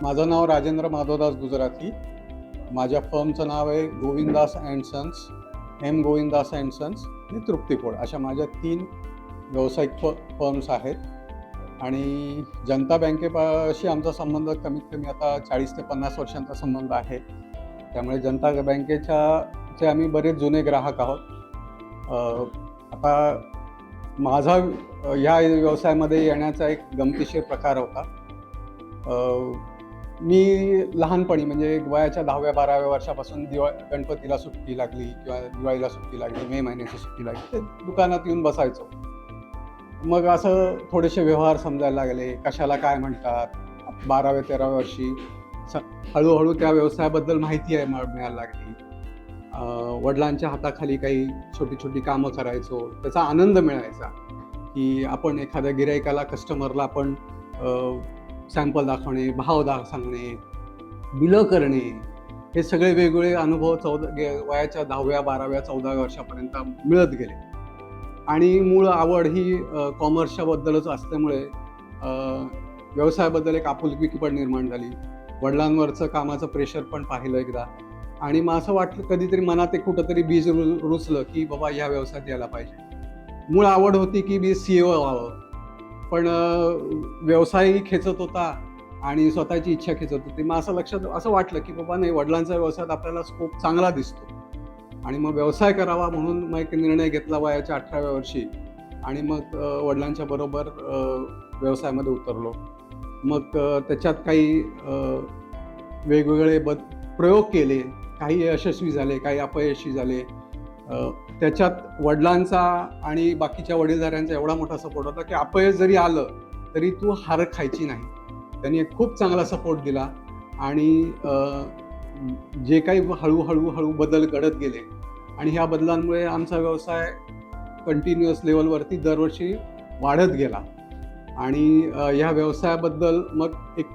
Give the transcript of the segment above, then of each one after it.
माझं नाव राजेंद्र माधवदास गुजराती. माझ्या फर्मचं नाव आहे Govindas and sons, M Govindas and sons आणि तृप्तिफोड. अशा माझ्या 3 व्यावसायिक फर्म्स आहेत. आणि जनता बँकेपाशी आमचा संबंध कमीत कमी आता 40 ते 50 वर्षांचा संबंध आहे. त्यामुळे जनता बँकेचे आम्ही बरेच जुने ग्राहक आहोत. आता माझा ह्या व्यवसायामध्ये येण्याचा एक गमतीशीर प्रकार होता. मी लहानपणी म्हणजे वयाच्या 10व्या-12व्या वर्षापासून गणपतीला सुट्टी लागली किंवा दिवाळीला सुट्टी लागली, मे महिन्याची सुट्टी लागली, ते दुकानात येऊन बसायचो. मग असं थोडेसे व्यवहार समजायला लागले, कशाला काय म्हणतात. 12व्या-13व्या वर्षी हळूहळू त्या व्यवसायाबद्दल माहिती मिळायला लागली. वडिलांच्या हाताखाली काही छोटी छोटी कामं करायचो, त्याचा आनंद मिळायचा की आपण एखाद्या गिरायकाला, कस्टमरला आपण सॅम्पल दाखवणे, भाव सांगणे, बिलं करणे, हे सगळे वेगवेगळे अनुभव वयाच्या 10व्या, 12व्या, 14व्या वर्षापर्यंत मिळत गेले. आणि मूळ आवड ही कॉमर्सच्या बद्दलच असल्यामुळे व्यवसायाबद्दल एक आपुलकी पण निर्माण झाली. वडिलांवरचं कामाचं प्रेशर पण पाहिलं एकदा. आणि मग असं वाटलं, कधीतरी मनात एक कुठंतरी बीज रुचलं की बाबा ह्या व्यवसायात यायला पाहिजे. मूळ आवड होती की मी CEO व्हावं, पण व्यवसायही खेचत होता आणि स्वतःची इच्छा खेचत होती. मग असं वाटलं की बाबा नाही, वडिलांच्या व्यवसायात आपल्याला स्कोप चांगला दिसतो आणि मग व्यवसाय करावा. म्हणून मग एक निर्णय घेतला वयाच्या 18व्या वर्षी आणि मग वडिलांच्या बरोबर व्यवसायामध्ये उतरलो. मग त्याच्यात काही वेगवेगळे प्रयोग केले, काही यशस्वी झाले, काही अपयशी झाले. त्याच्यात वडिलांचा आणि बाकीच्या वडीलधाऱ्यांचा एवढा मोठा सपोर्ट होता की अपयश जरी आलं तरी तू हार खायची नाही. त्यांनी एक खूप चांगला सपोर्ट दिला आणि जे काही हळूहळू बदल घडत गेले आणि ह्या बदलांमुळे आमचा व्यवसाय कंटिन्युअस लेवलवरती दरवर्षी वाढत गेला. आणि ह्या व्यवसायाबद्दल मग एक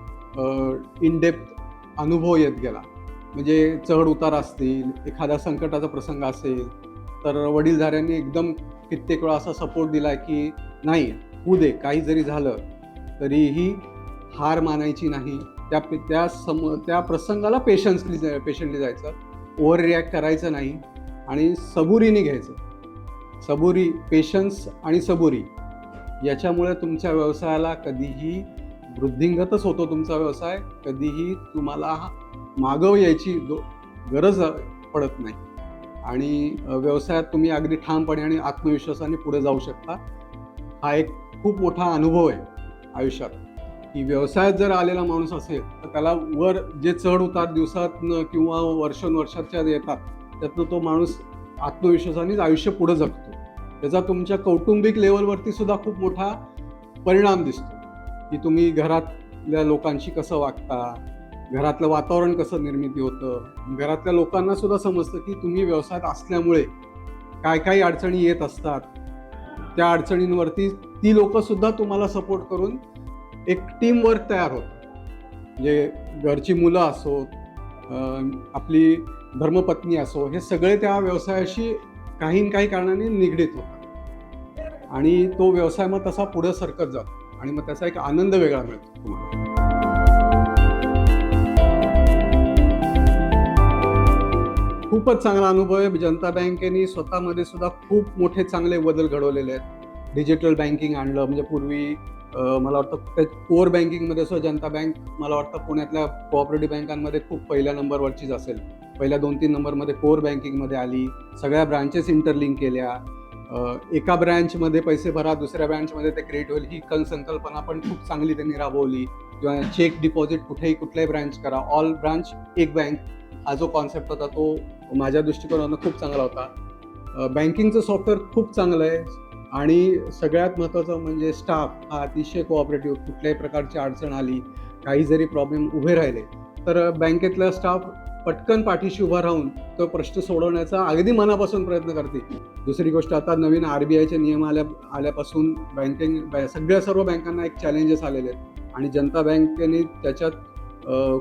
इन डेप्थ अनुभव येत गेला. म्हणजे चढ उतार असतील, एखादा संकटाचा प्रसंग असेल तर वडीलधाऱ्यांनी एकदम कित्येक वेळा असा सपोर्ट दिला की नाही, होऊ दे, काही जरी झालं तरीही हार मानायची नाही. त्या प्रसंगाला पेशंटली जायचं, ओव्हर रिॲक्ट करायचं नाही आणि सबुरीने घ्यायचं. पेशन्स आणि सबुरी याच्यामुळे तुमच्या व्यवसायाला कधीही वृद्धिंगतच होतो. तुमचा व्यवसाय कधीही तुम्हाला मागं यायची गरज पडत नाही आणि व्यवसायात तुम्ही अगदी ठामपणे आणि आत्मविश्वासाने पुढे जाऊ शकता. हा एक खूप मोठा अनुभव आहे आयुष्यात की व्यवसायात जर आलेला माणूस असेल तर त्याला वर जे चढ उतार दिवसातनं किंवा वर्षाच्या येतात त्यातनं तो माणूस आत्मविश्वासानेच आयुष्य पुढे जगतो. त्याचा तुमच्या कौटुंबिक लेवलवरती सुद्धा खूप मोठा परिणाम दिसतो की तुम्ही घरातल्या लोकांशी कसं वागता, घरातलं वातावरण कसं निर्मिती होतं. घरातल्या लोकांना सुद्धा समजतं की तुम्ही व्यवसायात असल्यामुळे काय काही अडचणी येत असतात. त्या अडचणींवरती ती लोक सुद्धा तुम्हाला सपोर्ट करून एक टीम वर्क तयार होतं. म्हणजे घरची मुलं असोत, आपली धर्मपत्नी असो, हे सगळे त्या व्यवसायाशी काही कारणाने निगडीत होतात आणि तो व्यवसाय मग तसा पुढे सरकत जातो आणि मग त्याचा एक आनंद वेगळा मिळतो तुम्हाला. खूपच चांगला अनुभव आहे. जनता बँकेने स्वतःमध्ये सुद्धा खूप मोठे चांगले बदल घडवलेले आहेत. डिजिटल बँकिंग आणलं. म्हणजे पूर्वी मला वाटतं कोर बँकिंगमध्ये सुद्धा जनता बँक मला वाटतं पुण्यातल्या कोऑपरेटिव्ह बँकांमध्ये खूप पहिल्या नंबरवरचीच असेल. पहिल्या 2-3 नंबरमध्ये कोर बँकिंगमध्ये आली. सगळ्या ब्रांचेस इंटरलिंक केल्या. एका ब्रँचमध्ये पैसे भरा, दुसऱ्या ब्रँचमध्ये ते क्रिएट होईल, ही संकल्पना पण खूप चांगली त्यांनी राबवली. किंवा चेक डिपॉझिट कुठल्याही ब्रँच करा, ऑल ब्रांच एक बँक, हा जो कॉन्सेप्ट होता तो माझ्या दृष्टिकोनानं खूप चांगला होता. बँकिंगचं सॉफ्टवेअर खूप चांगलं आहे आणि सगळ्यात महत्त्वाचं म्हणजे स्टाफ हा अतिशय कोऑपरेटिव्ह. कुठल्याही प्रकारची अडचण आली, काही जरी प्रॉब्लेम उभे राहिले तर बँकेतला स्टाफ पटकन पाठीशी उभा राहून तो प्रश्न सोडवण्याचा अगदी मनापासून प्रयत्न करते. दुसरी गोष्ट, आता नवीन RBIचे नियम आल्यापासून सर्व बँकांना एक चॅलेंजेस आलेले आहेत आणि जनता बँकेने त्याच्यात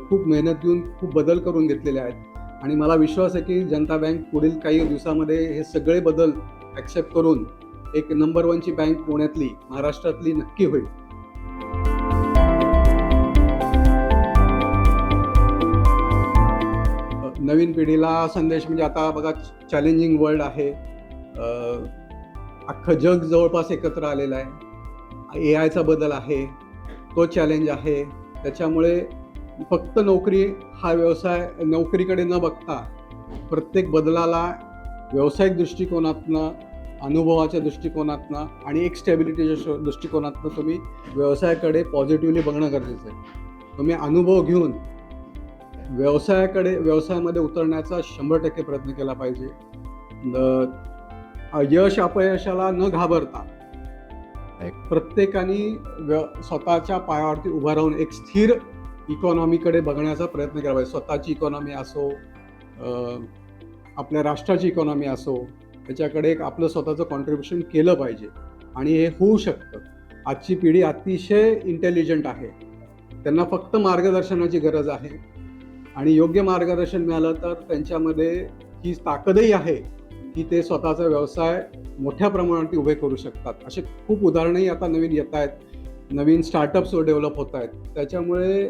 खूप मेहनत घेऊन खूप बदल करून घेतलेले आहेत आणि मला विश्वास आहे की जनता बँक पुढील काही दिवसामध्ये हे सगळे बदल ॲक्सेप्ट करून एक नंबर 1ची बँक पुण्यातली, महाराष्ट्रातली नक्की होईल. नवीन पिढीला संदेश म्हणजे आता बघा चॅलेंजिंग वर्ल्ड आहे, अख्खं जग जवळपास एकत्र आलेलं आहे, AI चा बदल आहे, तो चॅलेंज आहे. त्याच्यामुळे फक्त नोकरी हा व्यवसाय नोकरीकडे न बघता प्रत्येक बदलाला व्यावसायिक दृष्टिकोनातनं, अनुभवाच्या दृष्टिकोनातनं आणि एक स्टॅबिलिटीच्या दृष्टिकोनातनं तुम्ही व्यवसायाकडे पॉझिटिव्हली बघणं गरजेचं आहे. तुम्ही अनुभव घेऊन व्यवसायामध्ये उतरण्याचा 100% प्रयत्न केला पाहिजे. यश अपयशाला न घाबरता प्रत्येकाने स्वतःच्या पायावरती उभा राहून एक स्थिर इकॉनॉमीकडे बघण्याचा प्रयत्न केला पाहिजे. स्वतःची इकॉनॉमी असो, आपल्या राष्ट्राची इकॉनॉमी असो, त्याच्याकडे एक आपलं स्वतःचं कॉन्ट्रीब्युशन केलं पाहिजे आणि हे होऊ शकतं. आजची पिढी अतिशय इंटेलिजंट आहे, त्यांना फक्त मार्गदर्शनाची गरज आहे आणि योग्य मार्गदर्शन मिळालं तर त्यांच्यामध्ये ही ताकदही आहे की ते स्वतःचा व्यवसाय मोठ्या प्रमाणात उभे करू शकतात. असे खूप उदाहरणंही आता नवीन येत आहेत, नवीन स्टार्टअप्स डेव्हलप होत आहेत. त्याच्यामुळे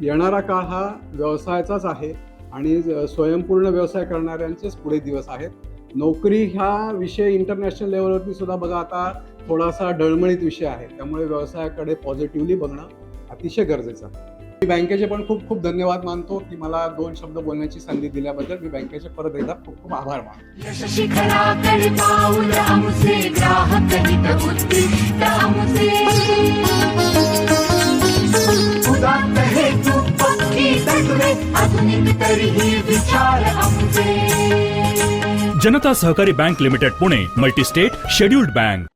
येणारा काळ हा व्यवसायाचाच आहे आणि स्वयंपूर्ण व्यवसाय करणाऱ्यांचेच पुढे दिवस आहेत. नोकरी हा विषय इंटरनॅशनल लेवलवरती सुद्धा बघा आता थोडासा डळमळीत विषय आहे, त्यामुळे व्यवसायाकडे पॉझिटिव्हली बघणं अतिशय गरजेचं आहे. मी बँकेचे पण खूप खूप धन्यवाद मानतो की मला 2 शब्द बोलण्याची संधी दिल्याबद्दल. मी बँकेचे परत एकदा खूप खूप आभार मानतो. यश शिखराकडे पाऊल आमचे, ग्राहक हित उद्दिष्ट आमचे, उदात्त हेतू पक्की तत्त्वे, आधुनिक तरीही विचार आमचे. जनता सहकारी bank limited Pune, multi state scheduled bank.